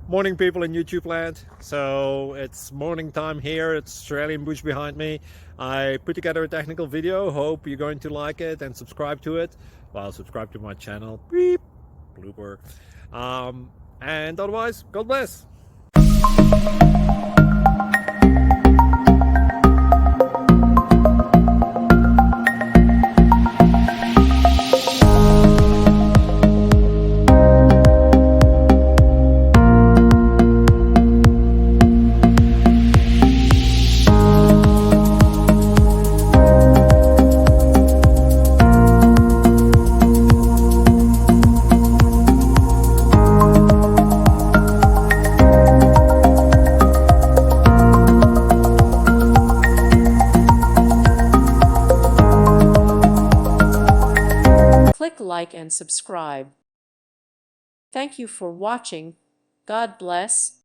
Morning, people in YouTube land. So it's morning time here. It's Australian bush behind me. I put together a technical video. Hope you're going to like it and subscribe to it. Well, subscribe to my channel. Beep, blooper. And otherwise, God bless. Click like and subscribe. Thank you for watching. God bless.